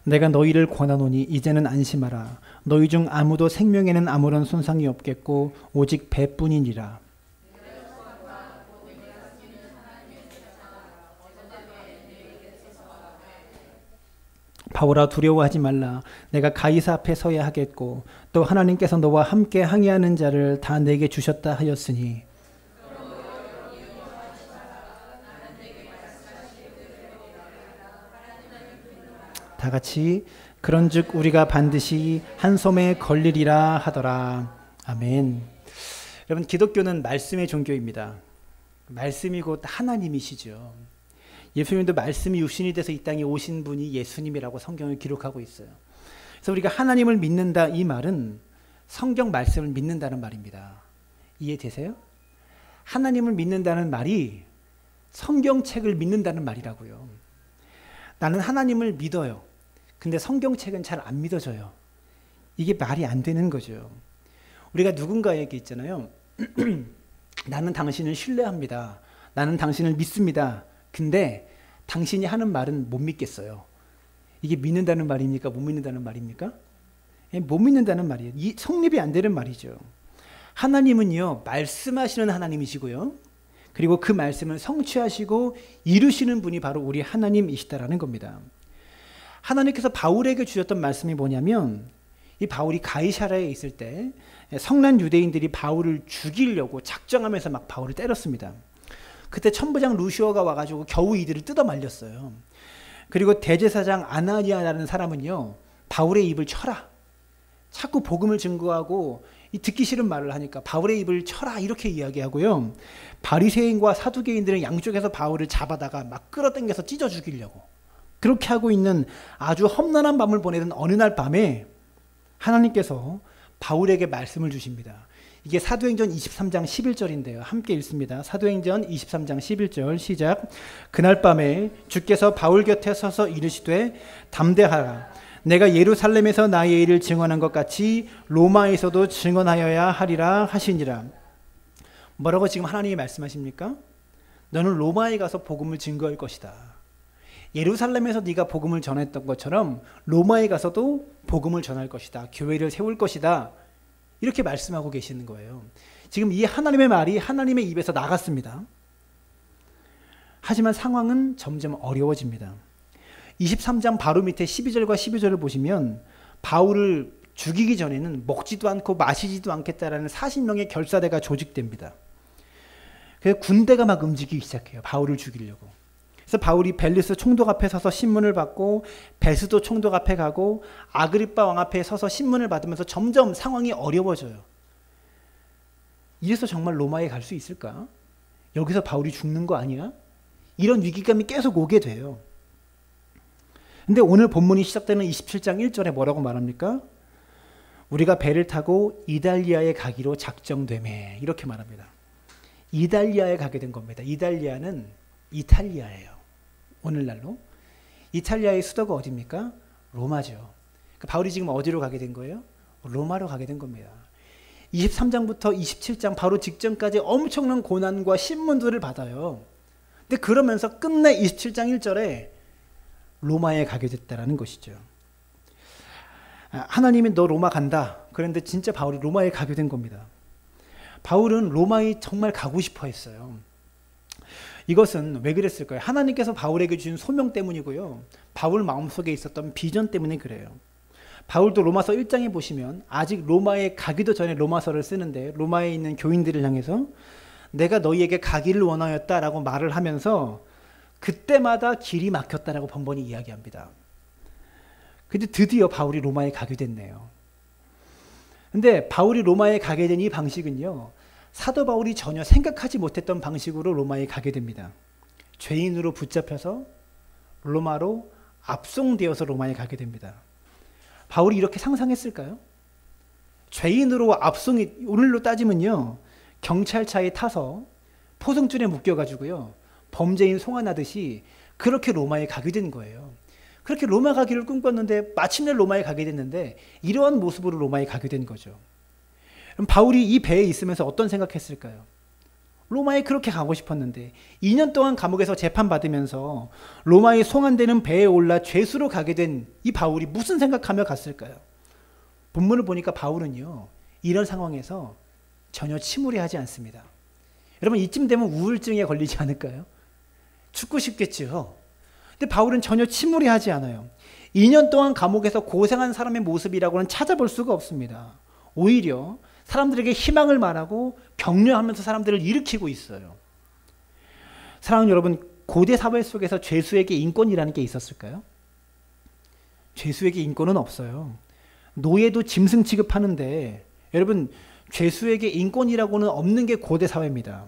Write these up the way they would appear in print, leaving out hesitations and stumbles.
내가 너희를 권하노니 이제는 안심하라. 너희 중 아무도 생명에는 아무런 손상이 없겠고 오직 배뿐이니라. 바울아, 두려워하지 말라. 내가 가이사 앞에 서야 하겠고 또 하나님께서 너와 함께 항의하는 자를 다 내게 주셨다 하였으니. 다 같이 그런즉 우리가 반드시 한 섬에 걸리리라 하더라. 아멘. 여러분, 기독교는 말씀의 종교입니다. 말씀이 곧 하나님이시죠. 예수님도 말씀이 육신이 돼서 이 땅에 오신 분이 예수님이라고 성경을 기록하고 있어요. 그래서 우리가 하나님을 믿는다, 이 말은 성경 말씀을 믿는다는 말입니다. 이해되세요? 하나님을 믿는다는 말이 성경책을 믿는다는 말이라고요. 나는 하나님을 믿어요. 근데 성경책은 잘 안 믿어져요. 이게 말이 안 되는 거죠. 우리가 누군가에게 있잖아요. 나는 당신을 신뢰합니다. 나는 당신을 믿습니다. 근데 당신이 하는 말은 못 믿겠어요. 이게 믿는다는 말입니까? 못 믿는다는 말입니까? 못 믿는다는 말이에요. 이 성립이 안 되는 말이죠. 하나님은요, 말씀하시는 하나님이시고요. 그리고 그 말씀을 성취하시고 이루시는 분이 바로 우리 하나님이시다라는 겁니다. 하나님께서 바울에게 주셨던 말씀이 뭐냐면, 이 바울이 가이사랴에 있을 때 성난 유대인들이 바울을 죽이려고 작정하면서 막 바울을 때렸습니다. 그때 천부장 루시오가 와가지고 겨우 이들을 뜯어 말렸어요. 그리고 대제사장 아나니아라는 사람은요, 바울의 입을 쳐라. 자꾸 복음을 증거하고 이 듣기 싫은 말을 하니까 바울의 입을 쳐라, 이렇게 이야기하고요. 바리새인과 사두개인들은 양쪽에서 바울을 잡아다가 막 끌어당겨서 찢어 죽이려고 그렇게 하고 있는 아주 험난한 밤을 보내던 어느 날 밤에 하나님께서 바울에게 말씀을 주십니다. 이게 사도행전 23장 11절인데요. 함께 읽습니다. 사도행전 23장 11절 시작. 그날 밤에 주께서 바울 곁에 서서 이르시되 담대하라. 내가 예루살렘에서 나의 일을 증언한 것 같이 로마에서도 증언하여야 하리라 하시니라. 뭐라고 지금 하나님이 말씀하십니까? 너는 로마에 가서 복음을 증거할 것이다. 예루살렘에서 네가 복음을 전했던 것처럼 로마에 가서도 복음을 전할 것이다. 교회를 세울 것이다. 이렇게 말씀하고 계시는 거예요. 지금 이 하나님의 말이 하나님의 입에서 나갔습니다. 하지만 상황은 점점 어려워집니다. 23장 바로 밑에 12절과 12절을 보시면 바울을 죽이기 전에는 먹지도 않고 마시지도 않겠다라는 40명의 결사대가 조직됩니다. 그래서 군대가 막 움직이기 시작해요. 바울을 죽이려고. 그래서 바울이 벨리스 총독 앞에 서서 신문을 받고 베스도 총독 앞에 가고 아그리빠 왕 앞에 서서 신문을 받으면서 점점 상황이 어려워져요. 이래서 정말 로마에 갈 수 있을까? 여기서 바울이 죽는 거 아니야? 이런 위기감이 계속 오게 돼요. 근데 오늘 본문이 시작되는 27장 1절에 뭐라고 말합니까? 우리가 배를 타고 이달리아에 가기로 작정되매, 이렇게 말합니다. 이달리아에 가게 된 겁니다. 이달리아는 이탈리아예요. 오늘날로. 이탈리아의 수도가 어디입니까? 로마죠. 그러니까 바울이 지금 어디로 가게 된 거예요? 로마로 가게 된 겁니다. 23장부터 27장 바로 직전까지 엄청난 고난과 신문들을 받아요. 근데 그러면서 끝내 27장 1절에 로마에 가게 됐다라는 것이죠. 하나님이 너 로마 간다. 그런데 진짜 바울이 로마에 가게 된 겁니다. 바울은 로마에 정말 가고 싶어 했어요. 이것은 왜 그랬을까요? 하나님께서 바울에게 주신 소명 때문이고요. 바울 마음속에 있었던 비전 때문에 그래요. 바울도 로마서 1장에 보시면 아직 로마에 가기도 전에 로마서를 쓰는데 로마에 있는 교인들을 향해서 내가 너희에게 가기를 원하였다라고 말을 하면서 그때마다 길이 막혔다라고 번번이 이야기합니다. 근데 드디어 바울이 로마에 가게 됐네요. 근데 바울이 로마에 가게 된 이 방식은요, 사도 바울이 전혀 생각하지 못했던 방식으로 로마에 가게 됩니다. 죄인으로 붙잡혀서 로마로 압송되어서 로마에 가게 됩니다. 바울이 이렇게 상상했을까요? 죄인으로 압송이, 오늘로 따지면요, 경찰차에 타서 포승줄에 묶여가지고요, 범죄인 송환하듯이 그렇게 로마에 가게 된 거예요. 그렇게 로마 가기를 꿈꿨는데 마침내 로마에 가게 됐는데 이러한 모습으로 로마에 가게 된 거죠. 그럼 바울이 이 배에 있으면서 어떤 생각했을까요? 로마에 그렇게 가고 싶었는데 2년 동안 감옥에서 재판받으면서 로마에 송환되는 배에 올라 죄수로 가게 된 이 바울이 무슨 생각하며 갔을까요? 본문을 보니까 바울은요, 이런 상황에서 전혀 침울해하지 않습니다. 여러분, 이쯤 되면 우울증에 걸리지 않을까요? 죽고 싶겠죠. 근데 바울은 전혀 침울해하지 않아요. 2년 동안 감옥에서 고생한 사람의 모습이라고는 찾아볼 수가 없습니다. 오히려 사람들에게 희망을 말하고 격려하면서 사람들을 일으키고 있어요. 사랑하는 여러분, 고대 사회 속에서 죄수에게 인권이라는 게 있었을까요? 죄수에게 인권은 없어요. 노예도 짐승 취급하는데 여러분, 죄수에게 인권이라고는 없는 게 고대 사회입니다.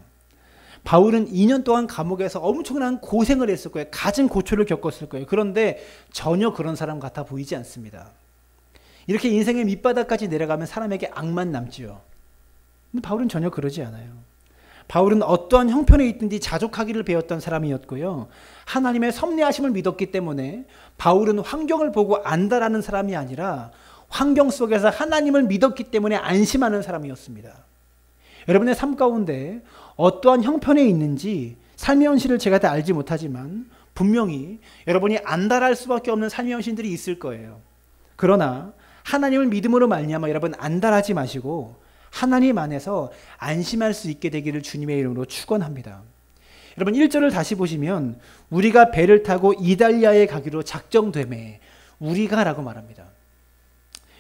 바울은 2년 동안 감옥에서 엄청난 고생을 했을 거예요. 갖은 고초를 겪었을 거예요. 그런데 전혀 그런 사람 같아 보이지 않습니다. 이렇게 인생의 밑바닥까지 내려가면 사람에게 악만 남지요. 근데 바울은 전혀 그러지 않아요. 바울은 어떠한 형편에 있든지 자족하기를 배웠던 사람이었고요. 하나님의 섭리하심을 믿었기 때문에 바울은 환경을 보고 안다라는 사람이 아니라 환경 속에서 하나님을 믿었기 때문에 안심하는 사람이었습니다. 여러분의 삶 가운데 어떠한 형편에 있는지 삶의 현실을 제가 다 알지 못하지만 분명히 여러분이 안달할 수밖에 없는 삶의 현실들이 있을 거예요. 그러나 하나님을 믿음으로 말미암아 여러분 안달하지 마시고 하나님 안에서 안심할 수 있게 되기를 주님의 이름으로 축원합니다. 여러분 1절을 다시 보시면 우리가 배를 타고 이달리아에 가기로 작정되매 우리가라고 말합니다.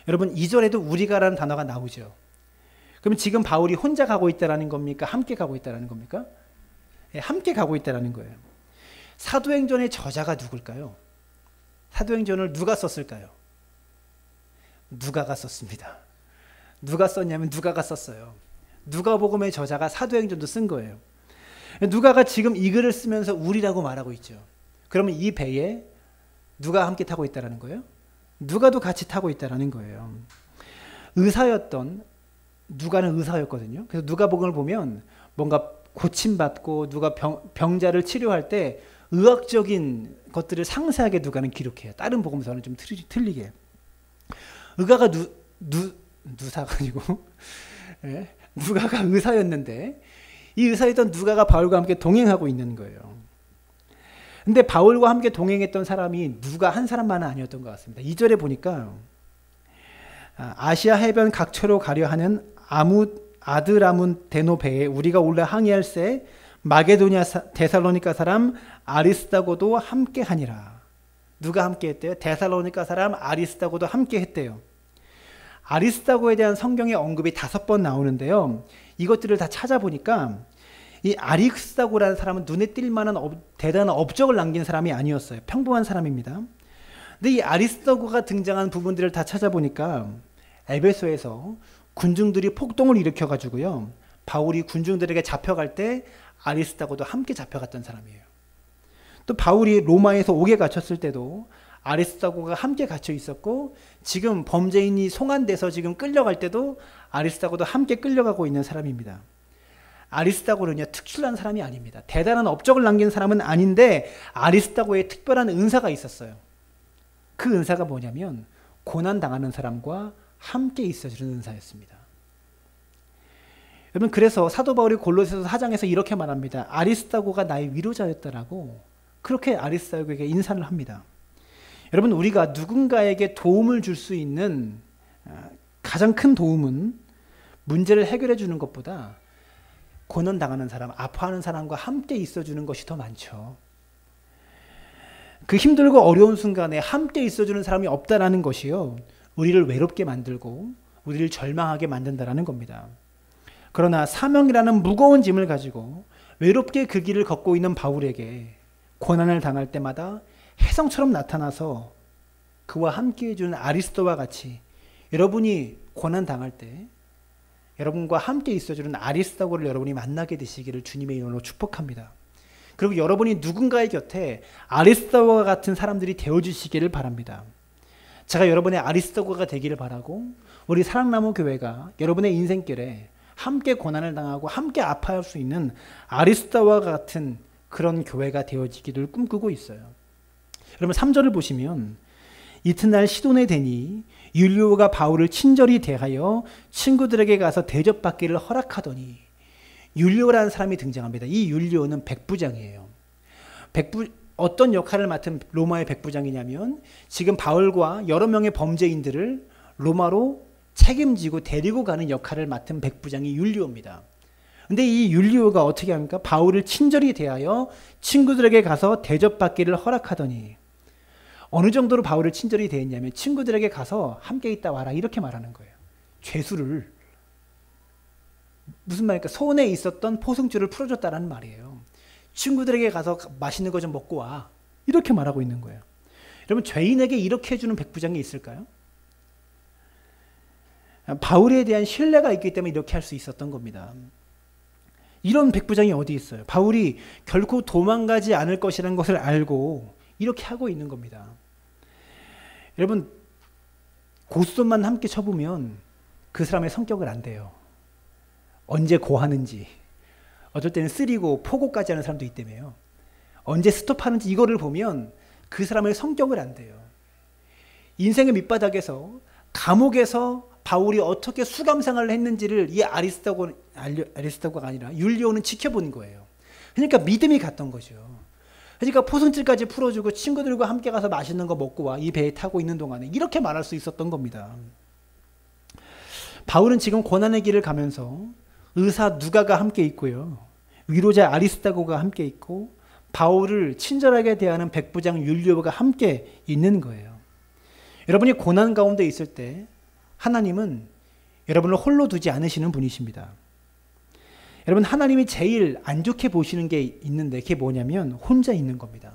여러분 2절에도 우리가라는 단어가 나오죠. 그럼 지금 바울이 혼자 가고 있다는 겁니까? 함께 가고 있다는 겁니까? 네, 함께 가고 있다는 거예요. 사도행전의 저자가 누굴까요? 사도행전을 누가 썼을까요? 누가가 썼습니다. 누가 썼냐면 누가가 썼어요. 누가복음의 저자가 사도행전도 쓴 거예요. 누가가 지금 이 글을 쓰면서 우리라고 말하고 있죠. 그러면 이 배에 누가 함께 타고 있다는 거예요? 누가도 같이 타고 있다는 거예요. 의사였던 누가는 의사였거든요. 그래서 누가복음을 보면 뭔가 고침받고 누가 병자를 치료할 때 의학적인 것들을 상세하게 누가는 기록해요. 다른 복음서는 좀 틀리게. 의가가 누사가 아니고 네? 누가가 의사였는데 이 의사였던 누가가 바울과 함께 동행하고 있는 거예요. 근데 바울과 함께 동행했던 사람이 누가 한 사람만은 아니었던 것 같습니다. 2절에 보니까 아시아 해변 각처로 가려 하는 아드라문 데노 배에 우리가 올라 항해할새 마게도냐 데살로니가 사람 아리스다고도 함께 하니라. 누가 함께 했대요? 데살로니가 사람 아리스다고도 함께 했대요. 아리스다고에 대한 성경의 언급이 5번 나오는데요. 이것들을 다 찾아보니까 이 아리스다고라는 사람은 눈에 띌 만한 대단한 업적을 남긴 사람이 아니었어요. 평범한 사람입니다. 근데 이 아리스다고가 등장한 부분들을 다 찾아보니까 에베소에서 군중들이 폭동을 일으켜가지고요. 바울이 군중들에게 잡혀갈 때 아리스다고도 함께 잡혀갔던 사람이에요. 또 바울이 로마에서 옥에 갇혔을 때도 아리스다고가 함께 갇혀 있었고 지금 범죄인이 송환돼서 지금 끌려갈 때도 아리스다고도 함께 끌려가고 있는 사람입니다. 아리스다고는요 특출난 사람이 아닙니다. 대단한 업적을 남긴 사람은 아닌데 아리스다고에 특별한 은사가 있었어요. 그 은사가 뭐냐면 고난당하는 사람과 함께 있어주는 은사였습니다. 여러분 그래서 사도 바울이 골로새서 4장에서 이렇게 말합니다. 아리스다고가 나의 위로자였다라고 그렇게 아리스다고에게 인사를 합니다. 여러분 우리가 누군가에게 도움을 줄 수 있는 가장 큰 도움은 문제를 해결해 주는 것보다 고난당하는 사람, 아파하는 사람과 함께 있어주는 것이 더 많죠. 그 힘들고 어려운 순간에 함께 있어주는 사람이 없다라는 것이요. 우리를 외롭게 만들고 우리를 절망하게 만든다라는 겁니다. 그러나 사명이라는 무거운 짐을 가지고 외롭게 그 길을 걷고 있는 바울에게 고난을 당할 때마다 혜성처럼 나타나서 그와 함께 해주는 아리스도와 같이 여러분이 고난 당할 때 여러분과 함께 있어주는 아리스도를 여러분이 만나게 되시기를 주님의 이름으로 축복합니다. 그리고 여러분이 누군가의 곁에 아리스도와 같은 사람들이 되어주시기를 바랍니다. 제가 여러분의 아리스도가 되기를 바라고 우리 사랑나무 교회가 여러분의 인생길에 함께 고난을 당하고 함께 아파할 수 있는 아리스도와 같은 그런 교회가 되어지기를 꿈꾸고 있어요. 여러분 3절을 보시면 이튿날 시돈에 대니 율리오가 바울을 친절히 대하여 친구들에게 가서 대접받기를 허락하더니 율리오라는 사람이 등장합니다. 이 율리오는 백부장이에요. 어떤 역할을 맡은 로마의 백부장이냐면 지금 바울과 여러 명의 범죄인들을 로마로 책임지고 데리고 가는 역할을 맡은 백부장이 율리오입니다. 근데 이 율리오가 어떻게 합니까? 바울을 친절히 대하여 친구들에게 가서 대접받기를 허락하더니 어느 정도로 바울을 친절히 대했냐면 친구들에게 가서 함께 있다 와라 이렇게 말하는 거예요. 죄수를 무슨 말입니까? 손에 있었던 포승줄을 풀어줬다라는 말이에요. 친구들에게 가서 맛있는 거 좀 먹고 와 이렇게 말하고 있는 거예요. 여러분 죄인에게 이렇게 해주는 백부장이 있을까요? 바울에 대한 신뢰가 있기 때문에 이렇게 할 수 있었던 겁니다. 이런 백부장이 어디 있어요? 바울이 결코 도망가지 않을 것이라는 것을 알고 이렇게 하고 있는 겁니다. 여러분 고스톱만 함께 쳐보면 그 사람의 성격을 안대요. 언제 고하는지, 어떨 때는 쓰리고 포고까지 하는 사람도 있다며요. 언제 스톱하는지 이거를 보면 그 사람의 성격을 안대요. 인생의 밑바닥에서 감옥에서 바울이 어떻게 수감생활을 했는지를 이 아리스토고가 아니라 율리오는 지켜본 거예요. 그러니까 믿음이 갔던 거죠. 그러니까 포승줄까지 풀어주고 친구들과 함께 가서 맛있는 거 먹고 와. 이 배에 타고 있는 동안에 이렇게 말할 수 있었던 겁니다. 바울은 지금 고난의 길을 가면서 의사 누가가 함께 있고요. 위로자 아리스타고가 함께 있고 바울을 친절하게 대하는 백부장 율리오가 함께 있는 거예요. 여러분이 고난 가운데 있을 때 하나님은 여러분을 홀로 두지 않으시는 분이십니다. 여러분 하나님이 제일 안 좋게 보시는 게 있는데 그게 뭐냐면 혼자 있는 겁니다.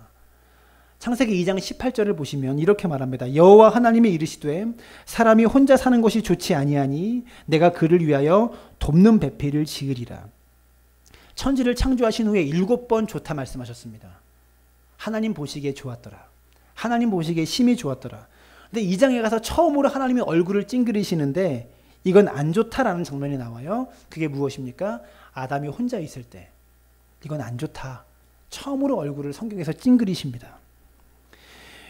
창세기 2장 18절을 보시면 이렇게 말합니다. 여호와 하나님이 이르시되 사람이 혼자 사는 것이 좋지 아니하니 내가 그를 위하여 돕는 배필을 지으리라. 천지를 창조하신 후에 7번 좋다 말씀하셨습니다. 하나님 보시기에 좋았더라. 하나님 보시기에 심히 좋았더라. 근데 2장에 가서 처음으로 하나님이 얼굴을 찡그리시는데 이건 안 좋다라는 장면이 나와요. 그게 무엇입니까? 아담이 혼자 있을 때 이건 안 좋다. 처음으로 얼굴을 성경에서 찡그리십니다.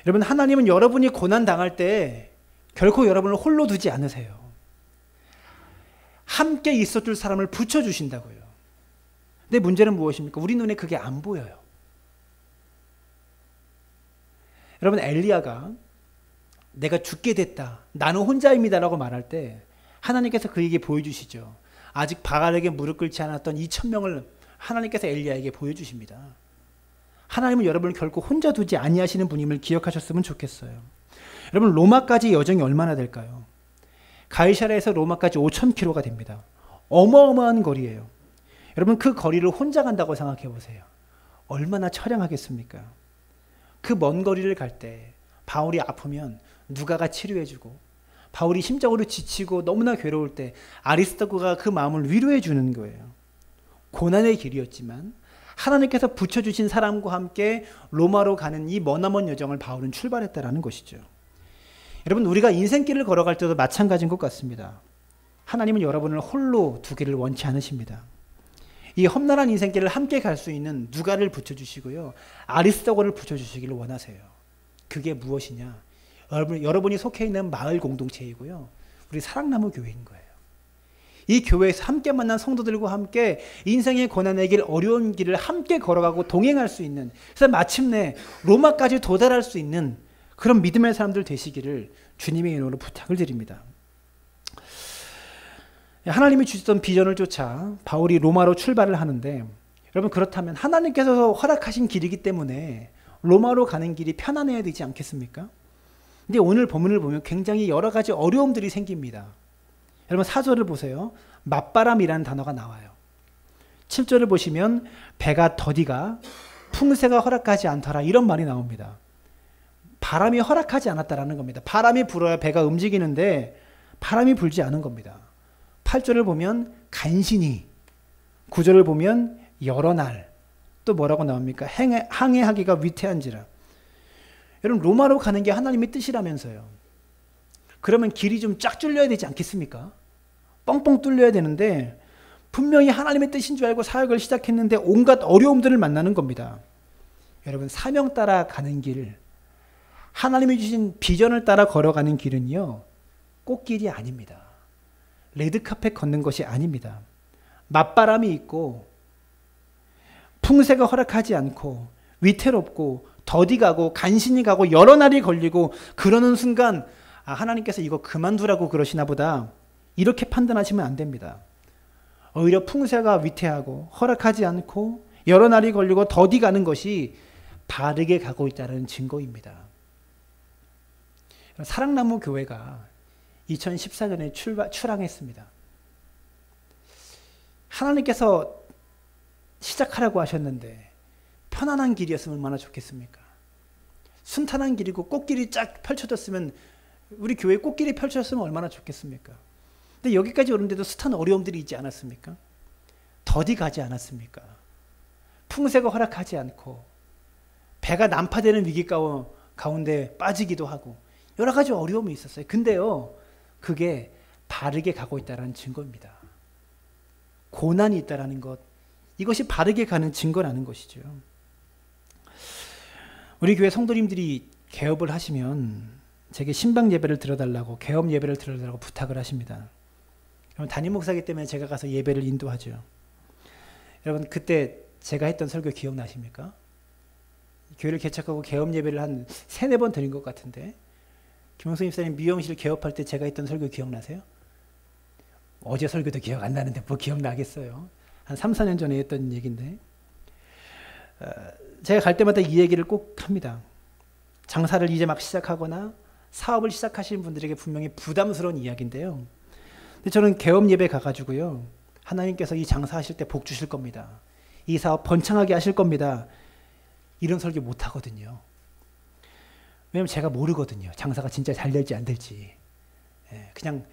여러분 하나님은 여러분이 고난 당할 때 결코 여러분을 홀로 두지 않으세요. 함께 있어줄 사람을 붙여주신다고요. 근데 문제는 무엇입니까? 우리 눈에 그게 안 보여요. 여러분 엘리야가 내가 죽게 됐다. 나는 혼자입니다라고 말할 때 하나님께서 그에게 보여주시죠. 아직 바알에게 무릎 꿇지 않았던 2,000명을 하나님께서 엘리야에게 보여주십니다. 하나님은 여러분을 결코 혼자 두지 아니하시는 분임을 기억하셨으면 좋겠어요. 여러분 로마까지 여정이 얼마나 될까요? 가이사랴에서 로마까지 5,000km가 됩니다. 어마어마한 거리예요. 여러분 그 거리를 혼자 간다고 생각해 보세요. 얼마나 처량하겠습니까? 그 먼 거리를 갈 때 바울이 아프면 누가가 치료해주고 바울이 심적으로 지치고 너무나 괴로울 때 아리스토고가 그 마음을 위로해 주는 거예요. 고난의 길이었지만 하나님께서 붙여주신 사람과 함께 로마로 가는 이 머나먼 여정을 바울은 출발했다라는 것이죠. 여러분 우리가 인생길을 걸어갈 때도 마찬가지인 것 같습니다. 하나님은 여러분을 홀로 두기를 원치 않으십니다. 이 험난한 인생길을 함께 갈 수 있는 누가를 붙여주시고요. 아리스토고를 붙여주시기를 원하세요. 그게 무엇이냐? 여러분이 속해 있는 마을 공동체이고요. 우리 사랑나무 교회인 거예요. 이 교회에서 함께 만난 성도들과 함께 인생의 고난의 길, 어려운 길을 함께 걸어가고 동행할 수 있는, 그래서 마침내 로마까지 도달할 수 있는 그런 믿음의 사람들 되시기를 주님의 이름으로 부탁을 드립니다. 하나님이 주셨던 비전을 쫓아 바울이 로마로 출발을 하는데, 여러분 그렇다면 하나님께서 허락하신 길이기 때문에 로마로 가는 길이 편안해야 되지 않겠습니까? 근데 오늘 본문을 보면 굉장히 여러 가지 어려움들이 생깁니다. 여러분 4절을 보세요. 맞바람이라는 단어가 나와요. 7절을 보시면 배가 더디가 풍세가 허락하지 않더라 이런 말이 나옵니다. 바람이 허락하지 않았다라는 겁니다. 바람이 불어야 배가 움직이는데 바람이 불지 않은 겁니다. 8절을 보면 간신히, 9절을 보면 여러 날, 또 뭐라고 나옵니까? 항해하기가 위태한지라. 여러분 로마로 가는 게 하나님의 뜻이라면서요. 그러면 길이 좀 쫙 뚫려야 되지 않겠습니까? 뻥뻥 뚫려야 되는데 분명히 하나님의 뜻인 줄 알고 사역을 시작했는데 온갖 어려움들을 만나는 겁니다. 여러분 사명 따라 가는 길, 하나님이 주신 비전을 따라 걸어가는 길은요, 꽃길이 아닙니다. 레드카펫 걷는 것이 아닙니다. 맞바람이 있고 풍세가 허락하지 않고 위태롭고 더디 가고 간신히 가고 여러 날이 걸리고 그러는 순간 하나님께서 이거 그만두라고 그러시나 보다 이렇게 판단하시면 안 됩니다. 오히려 풍세가 위태하고 허락하지 않고 여러 날이 걸리고 더디 가는 것이 바르게 가고 있다는 증거입니다. 사랑나무 교회가 2014년에 출항했습니다. 하나님께서 시작하라고 하셨는데 편안한 길이었으면 얼마나 좋겠습니까? 순탄한 길이고 꽃길이 쫙 펼쳐졌으면 우리 교회 꽃길이 펼쳐졌으면 얼마나 좋겠습니까? 근데 여기까지 오는데도 숱한 어려움들이 있지 않았습니까? 더디 가지 않았습니까? 풍세가 허락하지 않고 배가 난파되는 위기 가운데 빠지기도 하고 여러 가지 어려움이 있었어요. 근데요, 그게 바르게 가고 있다는 증거입니다. 고난이 있다는 것, 이것이 바르게 가는 증거라는 것이죠. 우리 교회 성도님들이 개업을 하시면 제게 신방 예배를 들어달라고, 개업 예배를 들어달라고 부탁을 하십니다. 담임 목사이기 때문에 제가 가서 예배를 인도하죠. 여러분, 그때 제가 했던 설교 기억나십니까? 교회를 개척하고 개업 예배를 한 3-4번 드린 것 같은데, 김영수 집사님 미용실 개업할 때 제가 했던 설교 기억나세요? 어제 설교도 기억 안 나는데 뭐 기억나겠어요? 한 3-4년 전에 했던 얘기인데, 제가 갈 때마다 이 얘기를 꼭 합니다. 장사를 이제 막 시작하거나 사업을 시작하시는 분들에게 분명히 부담스러운 이야기인데요. 근데 저는 개업 예배 가가지고요, 하나님께서 이 장사하실 때 복 주실 겁니다. 이 사업 번창하게 하실 겁니다. 이런 설교 못 하거든요. 왜냐면 제가 모르거든요. 장사가 진짜 잘 될지 안 될지. 그냥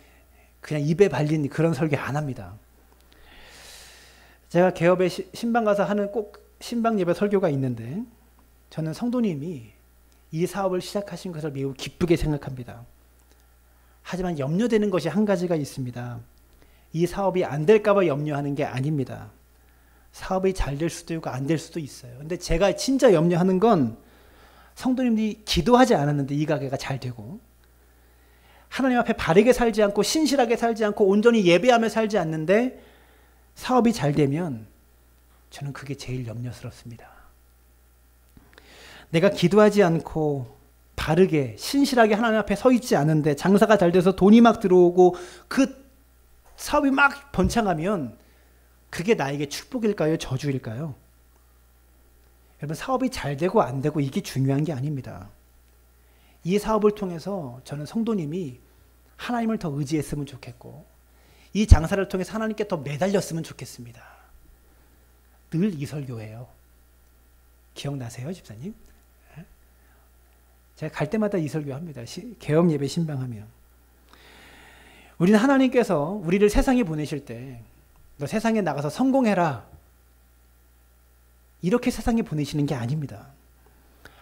입에 발린 그런 설교 안 합니다. 제가 개업에 신방 가서 하는 꼭 신방 예배 설교가 있는데, 저는 성도님이 이 사업을 시작하신 것을 매우 기쁘게 생각합니다. 하지만 염려되는 것이 한 가지가 있습니다. 이 사업이 안 될까 봐 염려하는 게 아닙니다. 사업이 잘 될 수도 있고 안 될 수도 있어요. 근데 제가 진짜 염려하는 건 성도님들이 기도하지 않았는데 이 가게가 잘 되고, 하나님 앞에 바르게 살지 않고 신실하게 살지 않고 온전히 예배하며 살지 않는데 사업이 잘 되면 저는 그게 제일 염려스럽습니다. 내가 기도하지 않고 바르게 신실하게 하나님 앞에 서 있지 않은데 장사가 잘 돼서 돈이 막 들어오고 그 사업이 막 번창하면 그게 나에게 축복일까요? 저주일까요? 여러분, 사업이 잘 되고 안 되고 이게 중요한 게 아닙니다. 이 사업을 통해서 저는 성도님이 하나님을 더 의지했으면 좋겠고, 이 장사를 통해서 하나님께 더 매달렸으면 좋겠습니다. 늘 이 설교예요. 기억나세요, 집사님? 제가 갈 때마다 이 설교합니다. 개업 예배 신방하면. 우리는 하나님께서 우리를 세상에 보내실 때 너 세상에 나가서 성공해라, 이렇게 세상에 보내시는 게 아닙니다.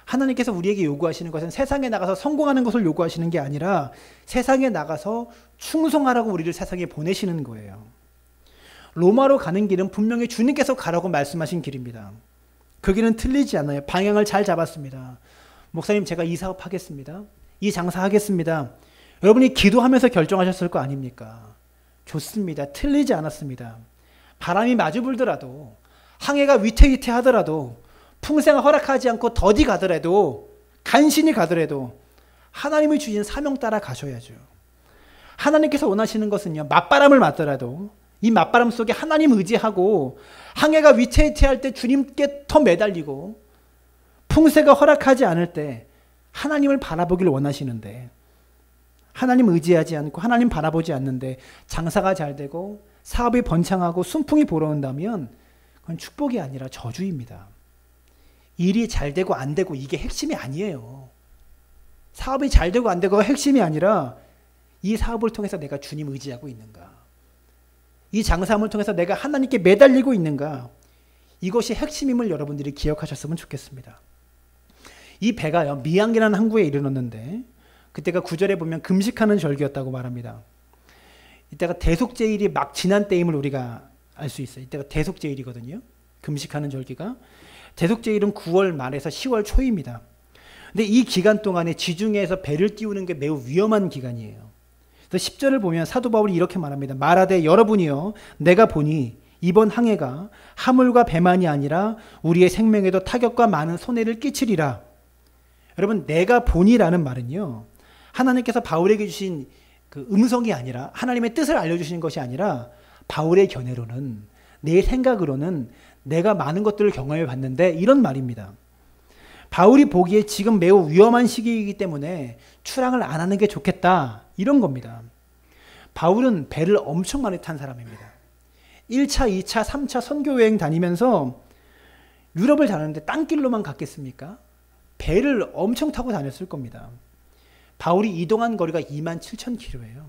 하나님께서 우리에게 요구하시는 것은 세상에 나가서 성공하는 것을 요구하시는 게 아니라 세상에 나가서 충성하라고 우리를 세상에 보내시는 거예요. 로마로 가는 길은 분명히 주님께서 가라고 말씀하신 길입니다. 그 길은 틀리지 않아요. 방향을 잘 잡았습니다. 목사님, 제가 이 사업 하겠습니다. 이 장사 하겠습니다. 여러분이 기도하면서 결정하셨을 거 아닙니까? 좋습니다. 틀리지 않았습니다. 바람이 마주 불더라도, 항해가 위태위태하더라도, 풍세가 허락하지 않고 더디 가더라도, 간신히 가더라도 하나님이 주신 사명 따라 가셔야죠. 하나님께서 원하시는 것은요, 맞바람을 맞더라도 이 맞바람 속에 하나님 의지하고, 항해가 위태위태할 때 주님께 더 매달리고, 풍세가 허락하지 않을 때 하나님을 바라보길 원하시는데, 하나님 의지하지 않고 하나님 바라보지 않는데 장사가 잘 되고 사업이 번창하고 순풍이 불어온다면 그건 축복이 아니라 저주입니다. 일이 잘 되고 안 되고 이게 핵심이 아니에요. 사업이 잘 되고 안 되고가 핵심이 아니라 이 사업을 통해서 내가 주님 의지하고 있는가, 이 장사함을 통해서 내가 하나님께 매달리고 있는가, 이것이 핵심임을 여러분들이 기억하셨으면 좋겠습니다. 이 배가요, 미양이라는 항구에 이르렀는데 그때가 9절에 보면 금식하는 절기였다고 말합니다. 이때가 대속제일이 막 지난 때임을 우리가 알 수 있어요. 이때가 대속제일이거든요. 금식하는 절기가. 대속제일은 9월 말에서 10월 초입니다. 근데 이 기간 동안에 지중해에서 배를 띄우는 게 매우 위험한 기간이에요. 그래서 10절을 보면 사도 바울이 이렇게 말합니다. 말하되 여러분이요, 내가 보니 이번 항해가 하물과 배만이 아니라 우리의 생명에도 타격과 많은 손해를 끼치리라. 여러분, 내가 보니라는 말은요, 하나님께서 바울에게 주신 그 음성이 아니라 하나님의 뜻을 알려주시는 것이 아니라 바울의 견해로는, 내 생각으로는 내가 많은 것들을 경험해 봤는데 이런 말입니다. 바울이 보기에 지금 매우 위험한 시기이기 때문에 출항을 안 하는 게 좋겠다, 이런 겁니다. 바울은 배를 엄청 많이 탄 사람입니다. 1차, 2차, 3차 선교 여행 다니면서 유럽을 다녔는데 땅길로만 갔겠습니까? 배를 엄청 타고 다녔을 겁니다. 바울이 이동한 거리가 27,000km예요.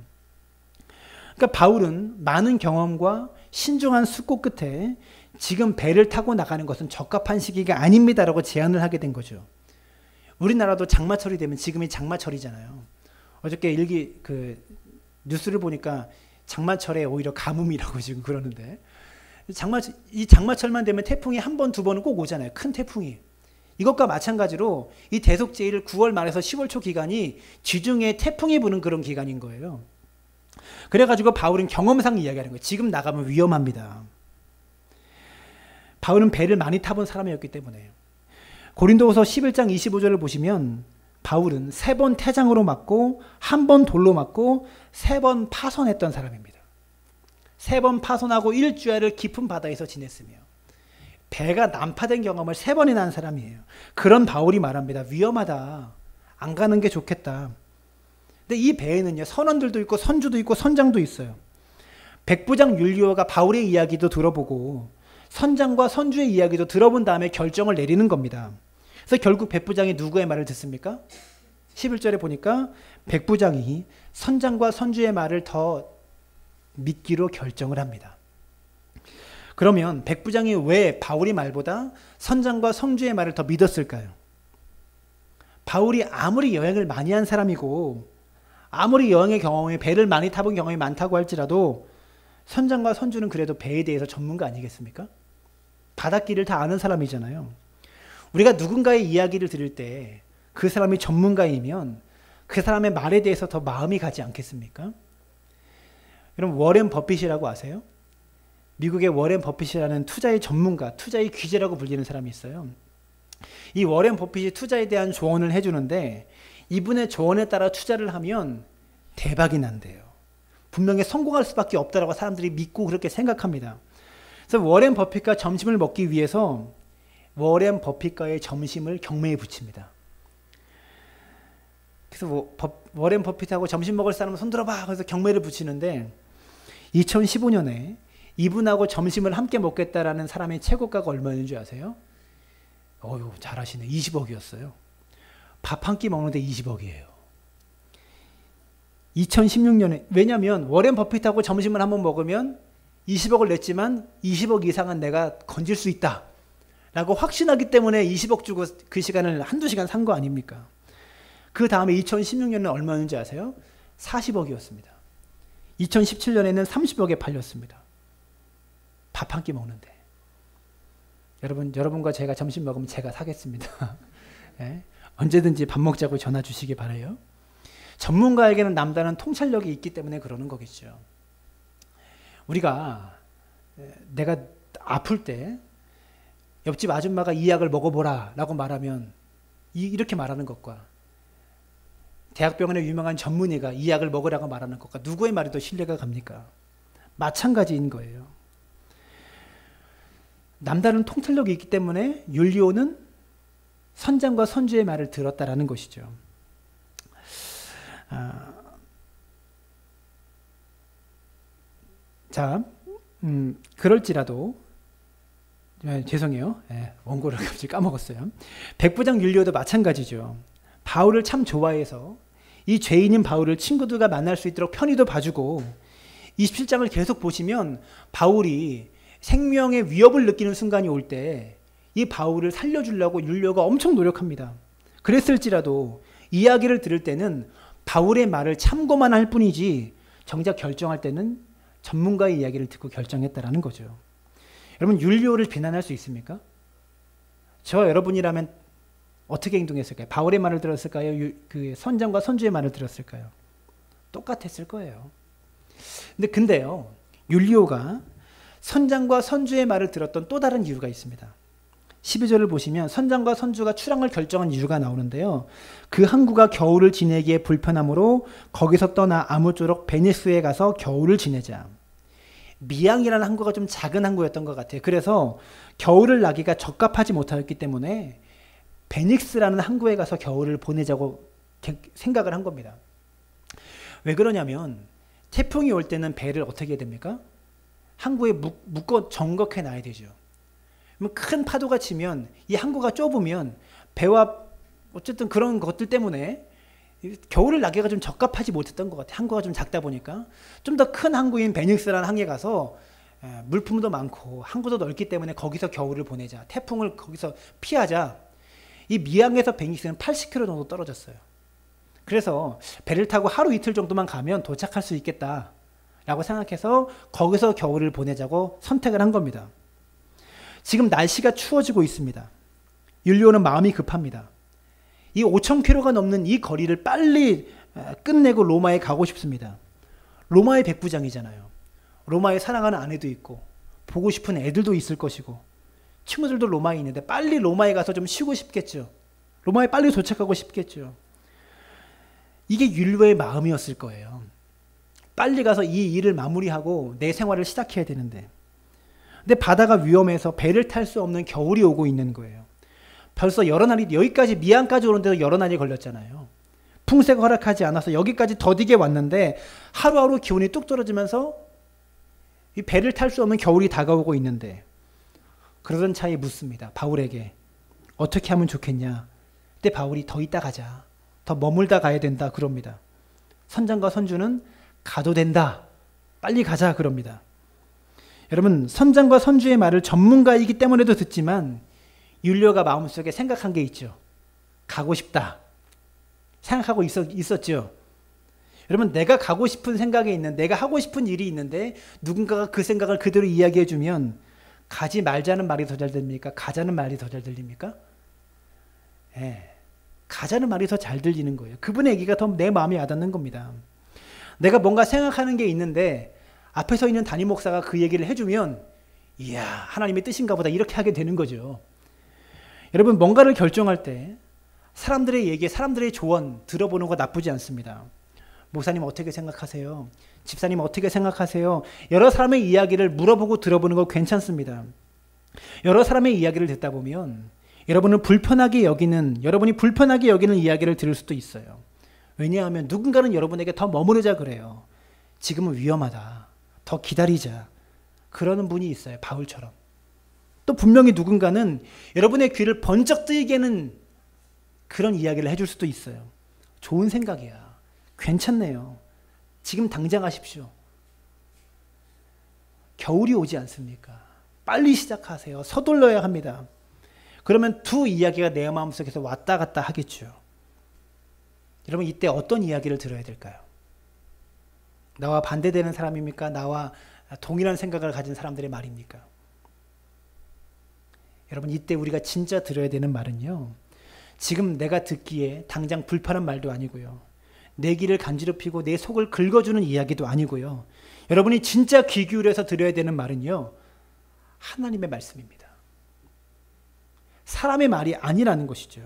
그러니까 바울은 많은 경험과 신중한 숙고 끝에 지금 배를 타고 나가는 것은 적합한 시기가 아닙니다라고 제안을 하게 된 거죠. 우리나라도 장마철이 되면 지금이 장마철이잖아요. 어저께 뉴스를 보니까 장마철에 오히려 가뭄이라고 지금 그러는데, 이 장마철만 되면 태풍이 한 번, 두 번은 꼭 오잖아요. 큰 태풍이. 이것과 마찬가지로 이 대속제일 9월 말에서 10월 초 기간이 지중해 태풍이 부는 그런 기간인 거예요. 그래가지고 바울은 경험상 이야기하는 거예요. 지금 나가면 위험합니다. 바울은 배를 많이 타본 사람이었기 때문에. 고린도후서 11장 25절을 보시면 바울은 3번 태장으로 맞고 1번 돌로 맞고 3번 파손했던 사람입니다. 3번 파손하고 1주야를 깊은 바다에서 지냈으며 배가 난파된 경험을 3번이나 한 사람이에요. 그런 바울이 말합니다. 위험하다. 안 가는 게 좋겠다. 근데 이 배에는요, 선원들도 있고 선주도 있고 선장도 있어요. 백부장 율리오가 바울의 이야기도 들어보고 선장과 선주의 이야기도 들어본 다음에 결정을 내리는 겁니다. 그래서 결국 백부장이 누구의 말을 듣습니까? 11절에 보니까 백부장이 선장과 선주의 말을 더 믿기로 결정을 합니다. 그러면 백부장이 왜 바울의 말보다 선장과 선주의 말을 더 믿었을까요? 바울이 아무리 여행을 많이 한 사람이고 아무리 여행의 경험이, 배를 많이 타본 경험이 많다고 할지라도 선장과 선주는 그래도 배에 대해서 전문가 아니겠습니까? 바닷길을 다 아는 사람이잖아요. 우리가 누군가의 이야기를 들을 때 그 사람이 전문가이면 그 사람의 말에 대해서 더 마음이 가지 않겠습니까? 여러분, 워렌 버핏이라고 아세요? 미국의 워렌 버핏이라는 투자의 전문가, 투자의 귀재라고 불리는 사람이 있어요. 이 워렌 버핏이 투자에 대한 조언을 해주는데 이분의 조언에 따라 투자를 하면 대박이 난대요. 분명히 성공할 수밖에 없다라고 사람들이 믿고 그렇게 생각합니다. 그래서 워렌 버핏과 점심을 먹기 위해서 워렌 버핏과의 점심을 경매에 붙입니다. 그래서 워렌 버핏하고 점심 먹을 사람은 손들어봐. 그래서 경매를 붙이는데 2015년에 이분하고 점심을 함께 먹겠다라는 사람의 최고가가 얼마인 줄 아세요? 어휴, 잘하시네. 20억이었어요. 밥 한 끼 먹는데 20억이에요. 2016년에, 왜냐면 워렌 버핏하고 점심을 한번 먹으면 20억을 냈지만 20억 이상은 내가 건질 수 있다 라고 확신하기 때문에 20억 주고 그 시간을 한두 시간 산 거 아닙니까? 그 다음에 2016년에 얼마였는지 아세요? 40억이었습니다. 2017년에는 30억에 팔렸습니다. 밥 한 끼 먹는데. 여러분과 제가 점심 먹으면 제가 사겠습니다. 네? 언제든지 밥 먹자고 전화 주시기 바라요. 전문가에게는 남다른 통찰력이 있기 때문에 그러는 거겠죠. 우리가 내가 아플 때 옆집 아줌마가 이 약을 먹어보라 라고 말하면 이렇게 말하는 것과 대학병원의 유명한 전문의가 이 약을 먹으라고 말하는 것과 누구의 말이 더 신뢰가 갑니까? 마찬가지인 거예요. 남다른 통찰력이 있기 때문에 율리오는 선장과 선주의 말을 들었다라는 것이죠. 자, 그럴지라도 죄송해요. 원고를 갑자기 까먹었어요. 백부장 율리오도 마찬가지죠. 바울을 참 좋아해서 이 죄인인 바울을 친구들과 만날 수 있도록 편의도 봐주고 27장을 계속 보시면 바울이 생명의 위협을 느끼는 순간이 올 때 이 바울을 살려주려고 율리오가 엄청 노력합니다. 그랬을지라도 이야기를 들을 때는 바울의 말을 참고만 할 뿐이지 정작 결정할 때는 전문가의 이야기를 듣고 결정했다라는 거죠. 여러분, 율리오를 비난할 수 있습니까? 저 여러분이라면 어떻게 행동했을까요? 바울의 말을 들었을까요? 그 선장과 선주의 말을 들었을까요? 똑같았을 거예요. 근데요, 율리오가 선장과 선주의 말을 들었던 또 다른 이유가 있습니다. 12절을 보시면 선장과 선주가 출항을 결정한 이유가 나오는데요. 그 항구가 겨울을 지내기에 불편하므로 거기서 떠나 아무쪼록 베니스에 가서 겨울을 지내자. 미양이라는 항구가 좀 작은 항구였던 것 같아요. 그래서 겨울을 나기가 적합하지 못하였기 때문에 베닉스라는 항구에 가서 겨울을 보내자고 생각을 한 겁니다. 왜 그러냐면 태풍이 올 때는 배를 어떻게 해야 됩니까? 항구에 묶어 정거해 놔야 되죠. 큰 파도가 치면 이 항구가 좁으면 배와 어쨌든 그런 것들 때문에 겨울을 나기가 좀 적합하지 못했던 것 같아요. 항구가 좀 작다 보니까 좀 더 큰 항구인 베닉스라는 항에 가서 물품도 많고 항구도 넓기 때문에 거기서 겨울을 보내자. 태풍을 거기서 피하자. 이 미양에서 베닉스는 80km 정도 떨어졌어요. 그래서 배를 타고 하루 이틀 정도만 가면 도착할 수 있겠다라고 생각해서 거기서 겨울을 보내자고 선택을 한 겁니다. 지금 날씨가 추워지고 있습니다. 율리오는 마음이 급합니다. 이 5,000km가 넘는 이 거리를 빨리 끝내고 로마에 가고 싶습니다. 로마의 백부장이잖아요. 로마에 사랑하는 아내도 있고 보고 싶은 애들도 있을 것이고 친구들도 로마에 있는데 빨리 로마에 가서 좀 쉬고 싶겠죠. 로마에 빨리 도착하고 싶겠죠. 이게 율리오의 마음이었을 거예요. 빨리 가서 이 일을 마무리하고 내 생활을 시작해야 되는데, 근데 바다가 위험해서 배를 탈 수 없는 겨울이 오고 있는 거예요. 벌써 여러 날이, 여기까지 미양까지 오는데도 여러 날이 걸렸잖아요. 풍세가 허락하지 않아서 여기까지 더디게 왔는데 하루하루 기온이 뚝 떨어지면서 이 배를 탈 수 없는 겨울이 다가오고 있는데, 그러던 차에 묻습니다. 바울에게 어떻게 하면 좋겠냐. 그때 바울이 더 있다 가자. 더 머물다 가야 된다 그럽니다. 선장과 선주는 가도 된다. 빨리 가자 그럽니다. 여러분, 선장과 선주의 말을 전문가이기 때문에도 듣지만 율리오가 마음속에 생각한 게 있죠. 가고 싶다. 생각하고 있었죠. 여러분, 내가 가고 싶은 생각이 있는, 내가 하고 싶은 일이 있는데 누군가가 그 생각을 그대로 이야기해 주면 가지 말자는 말이 더 잘 들립니까? 가자는 말이 더 잘 들립니까? 예, 가자는 말이 더 잘 들리는 거예요. 그분의 얘기가 더 내 마음에 와닿는 겁니다. 내가 뭔가 생각하는 게 있는데 앞에 서 있는 담임 목사가 그 얘기를 해주면 이야, 하나님의 뜻인가 보다 이렇게 하게 되는 거죠. 여러분, 뭔가를 결정할 때 사람들의 얘기, 사람들의 조언 들어보는 거 나쁘지 않습니다. 목사님 어떻게 생각하세요? 집사님 어떻게 생각하세요? 여러 사람의 이야기를 물어보고 들어보는 거 괜찮습니다. 여러 사람의 이야기를 듣다 보면 여러분이 불편하게 여기는 이야기를 들을 수도 있어요. 왜냐하면 누군가는 여러분에게 더 머무르자 그래요. 지금은 위험하다. 더 기다리자. 그러는 분이 있어요. 바울처럼. 또 분명히 누군가는 여러분의 귀를 번쩍 뜨이게 하는 그런 이야기를 해줄 수도 있어요. 좋은 생각이야. 괜찮네요. 지금 당장 하십시오. 겨울이 오지 않습니까? 빨리 시작하세요. 서둘러야 합니다. 그러면 두 이야기가 내 마음속에서 왔다 갔다 하겠죠. 여러분, 이때 어떤 이야기를 들어야 될까요? 나와 반대되는 사람입니까? 나와 동일한 생각을 가진 사람들의 말입니까? 여러분, 이때 우리가 진짜 들어야 되는 말은요, 지금 내가 듣기에 당장 불편한 말도 아니고요, 내 귀를 간지럽히고 내 속을 긁어주는 이야기도 아니고요, 여러분이 진짜 귀 기울여서 들어야 되는 말은요, 하나님의 말씀입니다. 사람의 말이 아니라는 것이죠.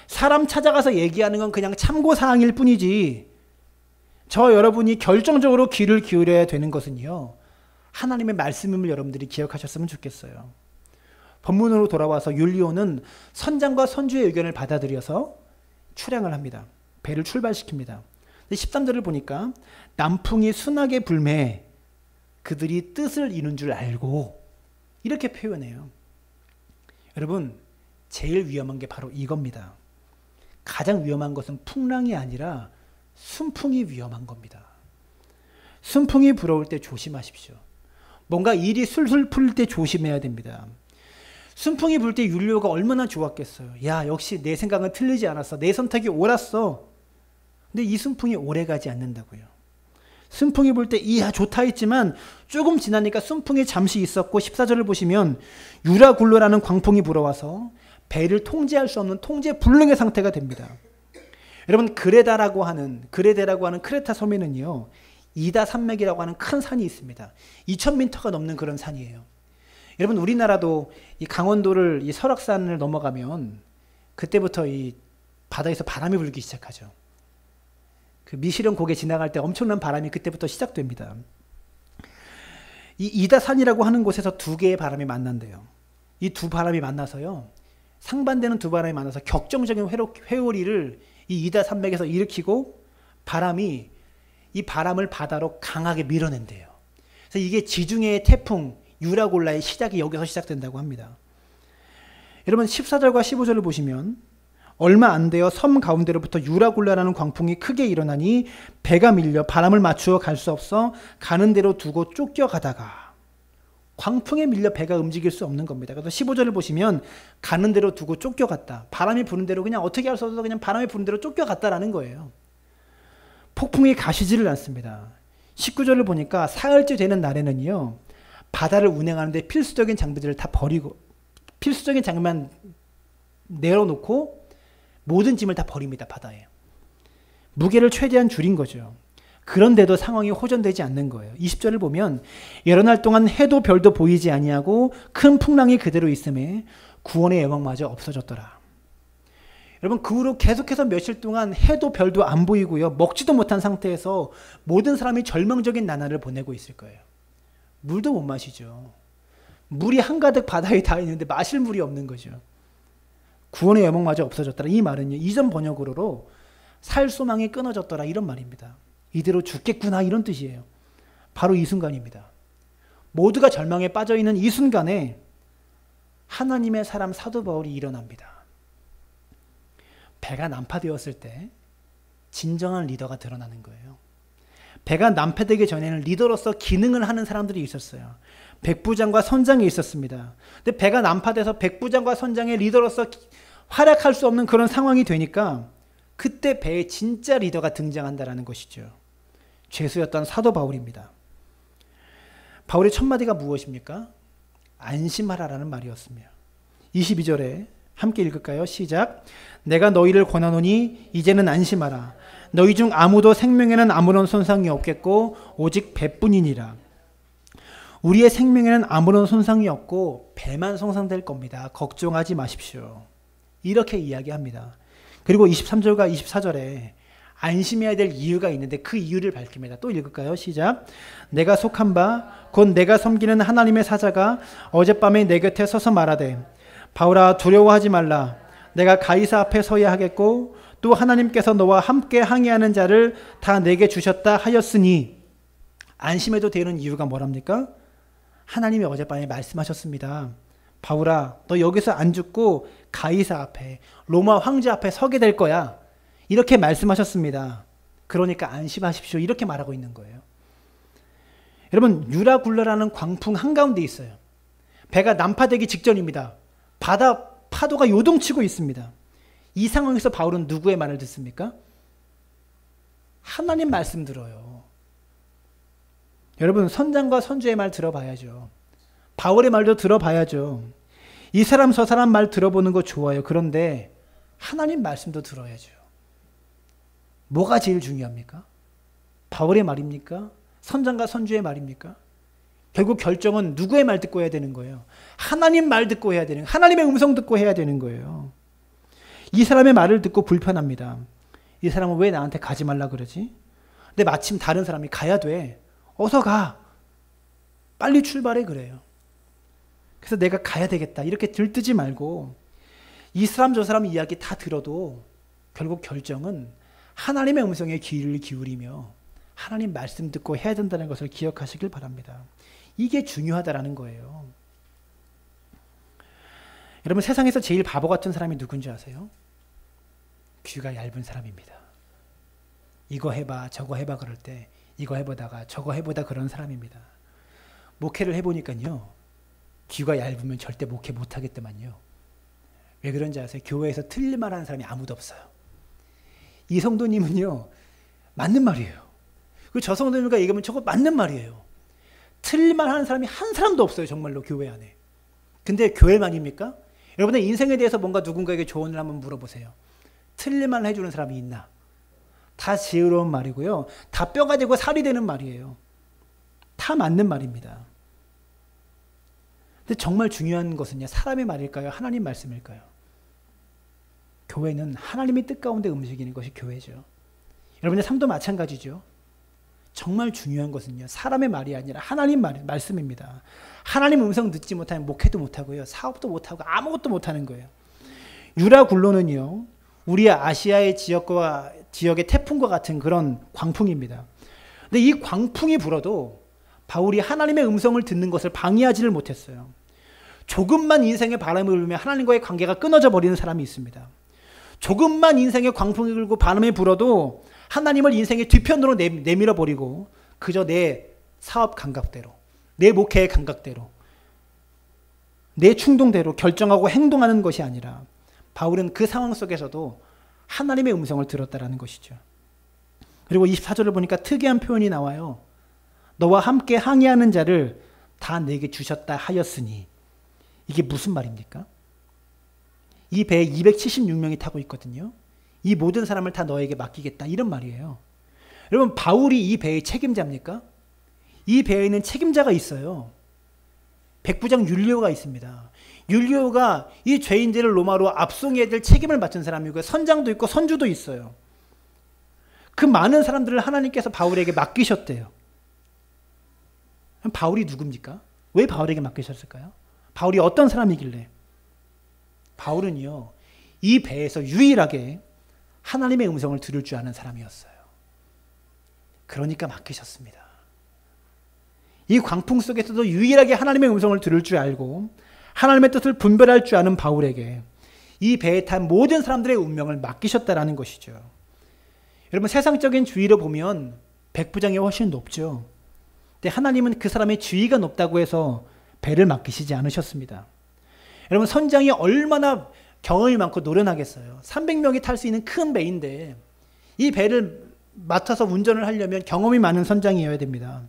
사람 찾아가서 얘기하는 건 그냥 참고사항일 뿐이지, 저 여러분이 결정적으로 귀를 기울여야 되는 것은요, 하나님의 말씀임을 여러분들이 기억하셨으면 좋겠어요. 본문으로 돌아와서 율리오는 선장과 선주의 의견을 받아들여서 출항을 합니다. 배를 출발시킵니다. 13절을 보니까 남풍이 순하게 불매 그들이 뜻을 이룬 줄 알고, 이렇게 표현해요. 여러분, 제일 위험한 게 바로 이겁니다. 가장 위험한 것은 풍랑이 아니라 순풍이 위험한 겁니다. 순풍이 불어올 때 조심하십시오. 뭔가 일이 술술 풀릴 때 조심해야 됩니다. 순풍이 불 때 율리오가 얼마나 좋았겠어요. 야, 역시 내 생각은 틀리지 않았어. 내 선택이 옳았어. 근데 이 순풍이 오래가지 않는다고요. 순풍이 불 때 이야 좋다 했지만 조금 지나니까 순풍이 잠시 있었고 14절을 보시면 유라굴로라는 광풍이 불어와서 배를 통제할 수 없는 통제불능의 상태가 됩니다. 여러분, 그레데라고 하는 크레타 섬에는요, 이다 산맥이라고 하는 큰 산이 있습니다. 2000m가 넘는 그런 산이에요. 여러분 우리나라도 이 강원도를 이 설악산을 넘어가면 그때부터 이 바다에서 바람이 불기 시작하죠. 그 미시령 고개 지나갈 때 엄청난 바람이 그때부터 시작됩니다. 이 이다산이라고 하는 곳에서 두 개의 바람이 만난대요. 이 두 바람이 만나서요. 상반되는 두 바람이 만나서 격정적인 회오리를 이 이다 산맥에서 일으키고 바람이 이 바람을 바다로 강하게 밀어낸대요. 그래서 이게 지중해의 태풍 유라골라의 시작이 여기서 시작된다고 합니다. 여러분 14절과 15절을 보시면 얼마 안 되어 섬 가운데로부터 유라골라라는 광풍이 크게 일어나니 배가 밀려 바람을 맞추어 갈 수 없어 가는 대로 두고 쫓겨가다가 광풍에 밀려 배가 움직일 수 없는 겁니다. 그래서 15절을 보시면 가는 대로 두고 쫓겨갔다. 바람이 부는 대로 그냥 어떻게 할 수 없어서 그냥 바람이 부는 대로 쫓겨갔다라는 거예요. 폭풍이 가시지를 않습니다. 19절을 보니까 사흘째 되는 날에는요. 바다를 운행하는데 필수적인 장비들을 다 버리고 필수적인 장비만 내려놓고 모든 짐을 다 버립니다. 바다에. 무게를 최대한 줄인 거죠. 그런데도 상황이 호전되지 않는 거예요. 20절을 보면 여러 날 동안 해도 별도 보이지 아니하고 큰 풍랑이 그대로 있음에 구원의 여망마저 없어졌더라. 여러분 그 후로 계속해서 며칠 동안 해도 별도 안 보이고요. 먹지도 못한 상태에서 모든 사람이 절망적인 나날을 보내고 있을 거예요. 물도 못 마시죠. 물이 한가득 바다에 다 있는데 마실 물이 없는 거죠. 구원의 여망마저 없어졌더라. 이 말은요. 이전 번역으로 살 소망이 끊어졌더라 이런 말입니다. 이대로 죽겠구나 이런 뜻이에요. 바로 이 순간입니다. 모두가 절망에 빠져있는 이 순간에 하나님의 사람 사도 바울이 일어납니다. 배가 난파되었을 때 진정한 리더가 드러나는 거예요. 배가 난파되기 전에는 리더로서 기능을 하는 사람들이 있었어요. 백부장과 선장이 있었습니다. 근데 배가 난파돼서 백부장과 선장의 리더로서 활약할 수 없는 그런 상황이 되니까 그때 배에 진짜 리더가 등장한다는 것이죠. 죄수였던 사도 바울입니다. 바울의 첫 마디가 무엇입니까? 안심하라라는 말이었습니다. 22절에 함께 읽을까요? 시작. 내가 너희를 권하노니 이제는 안심하라. 너희 중 아무도 생명에는 아무런 손상이 없겠고 오직 배뿐이니라. 우리의 생명에는 아무런 손상이 없고 배만 손상될 겁니다. 걱정하지 마십시오. 이렇게 이야기합니다. 그리고 23절과 24절에 안심해야 될 이유가 있는데 그 이유를 밝힙니다. 또 읽을까요? 시작. 내가 속한 바 곧 내가 섬기는 하나님의 사자가 어젯밤에 내 곁에 서서 말하되 바울아 두려워하지 말라. 내가 가이사 앞에 서야 하겠고 또 하나님께서 너와 함께 항해하는 자를 다 내게 주셨다 하였으니 안심해도 되는 이유가 뭐랍니까? 하나님이 어젯밤에 말씀하셨습니다. 바울아 너 여기서 안 죽고 가이사 앞에 로마 황제 앞에 서게 될 거야. 이렇게 말씀하셨습니다. 그러니까 안심하십시오. 이렇게 말하고 있는 거예요. 여러분 유라굴라라는 광풍 한가운데 있어요. 배가 난파되기 직전입니다. 바다 파도가 요동치고 있습니다. 이 상황에서 바울은 누구의 말을 듣습니까? 하나님 말씀 들어요. 여러분 선장과 선주의 말 들어봐야죠. 바울의 말도 들어봐야죠. 이 사람 저 사람 말 들어보는 거 좋아요. 그런데 하나님 말씀도 들어야죠. 뭐가 제일 중요합니까? 바울의 말입니까? 선장과 선주의 말입니까? 결국 결정은 누구의 말 듣고 해야 되는 거예요? 하나님 말 듣고 해야 되는 거예요. 하나님의 음성 듣고 해야 되는 거예요. 이 사람의 말을 듣고 불편합니다. 이 사람은 왜 나한테 가지 말라 그러지? 근데 마침 다른 사람이 가야 돼. 어서 가. 빨리 출발해 그래요. 그래서 내가 가야 되겠다. 이렇게 들뜨지 말고 이 사람 저 사람 이야기 다 들어도 결국 결정은 하나님의 음성에 귀를 기울이며 하나님 말씀 듣고 해야 된다는 것을 기억하시길 바랍니다. 이게 중요하다라는 거예요. 여러분 세상에서 제일 바보 같은 사람이 누군지 아세요? 귀가 얇은 사람입니다. 이거 해봐 저거 해봐 그럴 때 이거 해보다가 저거 해보다 그런 사람입니다. 목회를 해보니까요. 귀가 얇으면 절대 목회 못하겠더만요. 왜 그런지 아세요? 교회에서 틀릴 말하는 사람이 아무도 없어요. 이 성도님은요. 맞는 말이에요. 그리고 저 성도님과 얘기하면 저거 맞는 말이에요. 틀린 말 하는 사람이 한 사람도 없어요. 정말로 교회 안에. 근데 교회만입니까? 여러분의 인생에 대해서 뭔가 누군가에게 조언을 한번 물어보세요. 틀린 말을 해주는 사람이 있나? 다 지혜로운 말이고요. 다 뼈가 되고 살이 되는 말이에요. 다 맞는 말입니다. 근데 정말 중요한 것은요, 사람의 말일까요? 하나님 말씀일까요? 교회는 하나님의 뜻 가운데 움직이는 것이 교회죠. 여러분의 삶도 마찬가지죠. 정말 중요한 것은요, 사람의 말이 아니라 하나님 말씀입니다. 하나님 음성 듣지 못하면 목회도 못하고요, 사업도 못하고 아무것도 못하는 거예요. 유라굴로는요, 우리 아시아의 지역의 태풍과 같은 그런 광풍입니다. 근데 이 광풍이 불어도 바울이 하나님의 음성을 듣는 것을 방해하지를 못했어요. 조금만 인생의 바람이 불면 하나님과의 관계가 끊어져 버리는 사람이 있습니다. 조금만 인생의 광풍이 불고 바람이 불어도 하나님을 인생의 뒤편으로 내밀어 버리고 그저 내 사업 감각대로, 내 목회의 감각대로, 내 충동대로 결정하고 행동하는 것이 아니라 바울은 그 상황 속에서도 하나님의 음성을 들었다라는 것이죠. 그리고 24절을 보니까 특이한 표현이 나와요. 너와 함께 항해하는 자를 다 내게 주셨다 하였으니. 이게 무슨 말입니까? 이 배에 276명이 타고 있거든요. 이 모든 사람을 다 너에게 맡기겠다, 이런 말이에요. 여러분, 바울이 이 배의 책임자입니까? 이 배에는 책임자가 있어요. 백부장 율리오가 있습니다. 율리오가 이 죄인들을 로마로 압송해야 될 책임을 맡은 사람이고요. 선장도 있고 선주도 있어요. 그 많은 사람들을 하나님께서 바울에게 맡기셨대요. 바울이 누굽니까? 왜 바울에게 맡기셨을까요? 바울이 어떤 사람이길래? 바울은요, 이 배에서 유일하게 하나님의 음성을 들을 줄 아는 사람이었어요. 그러니까 맡기셨습니다. 이 광풍 속에서도 유일하게 하나님의 음성을 들을 줄 알고 하나님의 뜻을 분별할 줄 아는 바울에게 이 배에 탄 모든 사람들의 운명을 맡기셨다라는 것이죠. 여러분, 세상적인 주의로 보면 백부장이 훨씬 높죠. 근데 하나님은 그 사람의 주의가 높다고 해서 배를 맡기시지 않으셨습니다. 여러분, 선장이 얼마나 경험이 많고 노련하겠어요. 300명이 탈 수 있는 큰 배인데 이 배를 맡아서 운전을 하려면 경험이 많은 선장이어야 됩니다.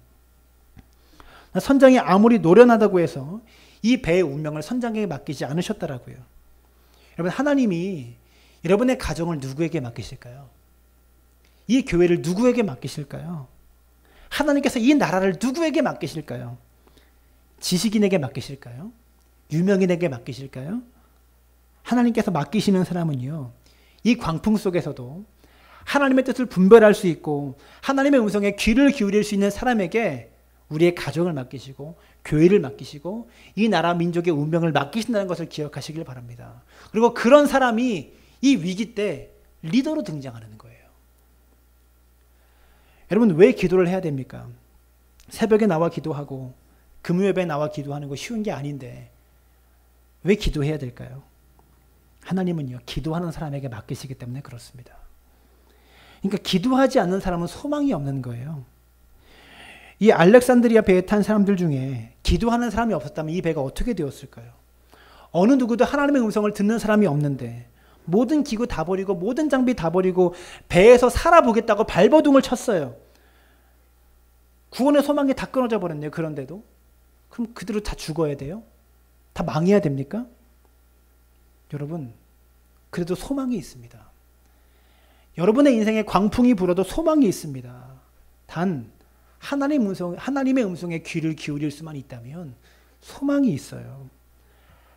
선장이 아무리 노련하다고 해서 이 배의 운명을 선장에게 맡기지 않으셨더라고요. 여러분, 하나님이 여러분의 가정을 누구에게 맡기실까요? 이 교회를 누구에게 맡기실까요? 하나님께서 이 나라를 누구에게 맡기실까요? 지식인에게 맡기실까요? 유명인에게 맡기실까요? 하나님께서 맡기시는 사람은요, 이 광풍 속에서도 하나님의 뜻을 분별할 수 있고 하나님의 음성에 귀를 기울일 수 있는 사람에게 우리의 가정을 맡기시고 교회를 맡기시고 이 나라 민족의 운명을 맡기신다는 것을 기억하시길 바랍니다. 그리고 그런 사람이 이 위기 때 리더로 등장하는 거예요. 여러분, 왜 기도를 해야 됩니까? 새벽에 나와 기도하고 금요일에 나와 기도하는 거 쉬운 게 아닌데 왜 기도해야 될까요? 하나님은요, 기도하는 사람에게 맡기시기 때문에 그렇습니다. 그러니까 기도하지 않는 사람은 소망이 없는 거예요. 이 알렉산드리아 배에 탄 사람들 중에 기도하는 사람이 없었다면 이 배가 어떻게 되었을까요? 어느 누구도 하나님의 음성을 듣는 사람이 없는데 모든 기구 다 버리고 모든 장비 다 버리고 배에서 살아보겠다고 발버둥을 쳤어요. 구원의 소망이 다 끊어져 버렸네요. 그런데도. 그럼 그대로 다 죽어야 돼요? 다 망해야 됩니까? 여러분, 그래도 소망이 있습니다. 여러분의 인생에 광풍이 불어도 소망이 있습니다. 단 하나님의 음성에 귀를 기울일 수만 있다면 소망이 있어요.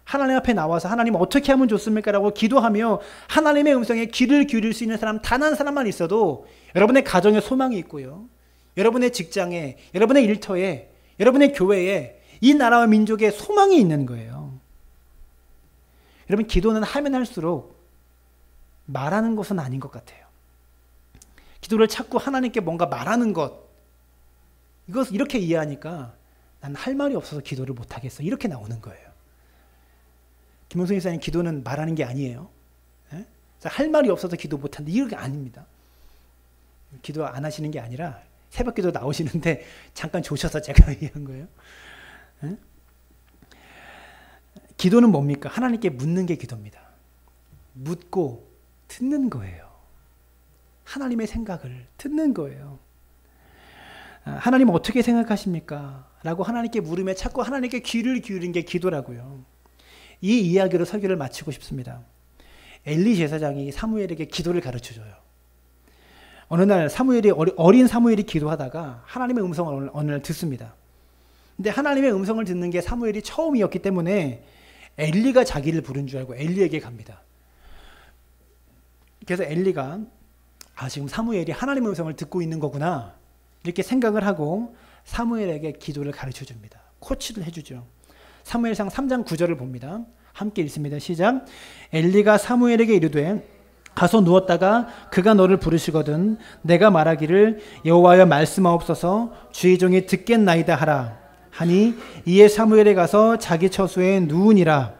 하나님 앞에 나와서 하나님 어떻게 하면 좋습니까? 라고 기도하며 하나님의 음성에 귀를 기울일 수 있는 사람 단 한 사람만 있어도 여러분의 가정에 소망이 있고요. 여러분의 직장에, 여러분의 일터에, 여러분의 교회에 이 나라와 민족에 소망이 있는 거예요. 여러분, 기도는 하면 할수록 말하는 것은 아닌 것 같아요. 기도를 찾고 하나님께 뭔가 말하는 것, 이것을 이렇게 이해하니까 난 할 말이 없어서 기도를 못하겠어, 이렇게 나오는 거예요. 김원성 목사님, 기도는 말하는 게 아니에요. 네? 할 말이 없어서 기도 못한다, 이런 게 아닙니다. 기도 안 하시는 게 아니라 새벽 기도 나오시는데 잠깐 조셔서 제가 얘기한 거예요. 네? 기도는 뭡니까? 하나님께 묻는 게 기도입니다. 묻고 듣는 거예요. 하나님의 생각을 듣는 거예요. 하나님 어떻게 생각하십니까? 라고 하나님께 물으며 자꾸 하나님께 귀를 기울이는 게 기도라고요. 이 이야기로 설교를 마치고 싶습니다. 엘리 제사장이 사무엘에게 기도를 가르쳐줘요. 어느 날 어린 사무엘이 기도하다가 하나님의 음성을 어느 날 듣습니다. 근데 하나님의 음성을 듣는 게 사무엘이 처음이었기 때문에 엘리가 자기를 부른 줄 알고 엘리에게 갑니다. 그래서 엘리가 지금 사무엘이 하나님의 음성을 듣고 있는 거구나 이렇게 생각을 하고 사무엘에게 기도를 가르쳐 줍니다. 코치를 해주죠. 사무엘상 3장 9절을 봅니다. 함께 읽습니다. 시작. 엘리가 사무엘에게 이르되 가서 누웠다가 그가 너를 부르시거든 내가 말하기를 여호와여 말씀하옵소서 주의 종이 듣겠나이다 하라 하니 이에 사무엘에 가서 자기 처소에 누우니라.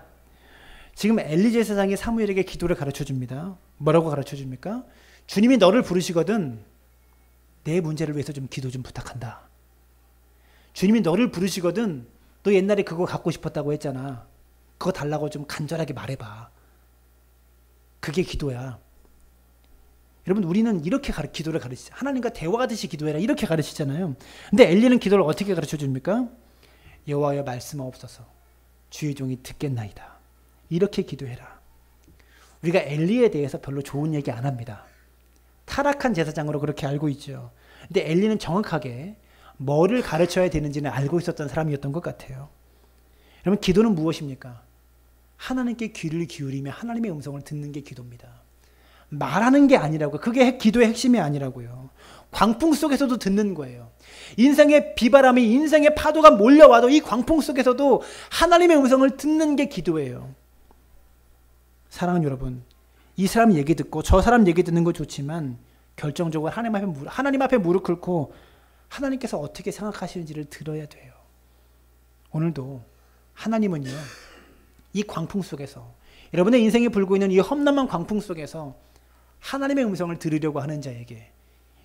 지금 엘리 제사장이 사무엘에게 기도를 가르쳐 줍니다. 뭐라고 가르쳐 줍니까? 주님이 너를 부르시거든 내 문제를 위해서 좀 기도 좀 부탁한다. 주님이 너를 부르시거든 너 옛날에 그거 갖고 싶었다고 했잖아. 그거 달라고 좀 간절하게 말해봐. 그게 기도야. 여러분 우리는 이렇게 기도를 가르치죠. 하나님과 대화하듯이 기도해라 이렇게 가르치잖아요. 근데 엘리는 기도를 어떻게 가르쳐 줍니까? 여호와여 말씀하옵소서 주의 종이 듣겠나이다. 이렇게 기도해라. 우리가 엘리에 대해서 별로 좋은 얘기 안 합니다. 타락한 제사장으로 그렇게 알고 있죠. 근데 엘리는 정확하게 뭐를 가르쳐야 되는지는 알고 있었던 사람이었던 것 같아요. 여러분 기도는 무엇입니까? 하나님께 귀를 기울이며 하나님의 음성을 듣는 게 기도입니다. 말하는 게 아니라고요. 그게 기도의 핵심이 아니라고요. 광풍 속에서도 듣는 거예요. 인생의 비바람이 인생의 파도가 몰려와도 이 광풍 속에서도 하나님의 음성을 듣는 게 기도예요. 사랑하는 여러분, 이 사람 얘기 듣고 저 사람 얘기 듣는 거 좋지만 결정적으로 하나님 앞에 무릎 꿇고 하나님께서 어떻게 생각하시는지를 들어야 돼요. 오늘도 하나님은요, 이 광풍 속에서 여러분의 인생에 불고 있는 이 험난한 광풍 속에서 하나님의 음성을 들으려고 하는 자에게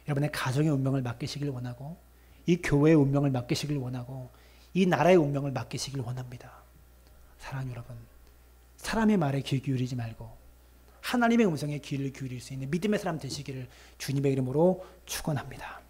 여러분의 가정의 운명을 맡기시길 원하고 이 교회의 운명을 맡기시길 원하고 이 나라의 운명을 맡기시길 원합니다. 사랑하는 여러분, 사람의 말에 귀 기울이지 말고 하나님의 음성에 귀를 기울일 수 있는 믿음의 사람 되시기를 주님의 이름으로 축원합니다.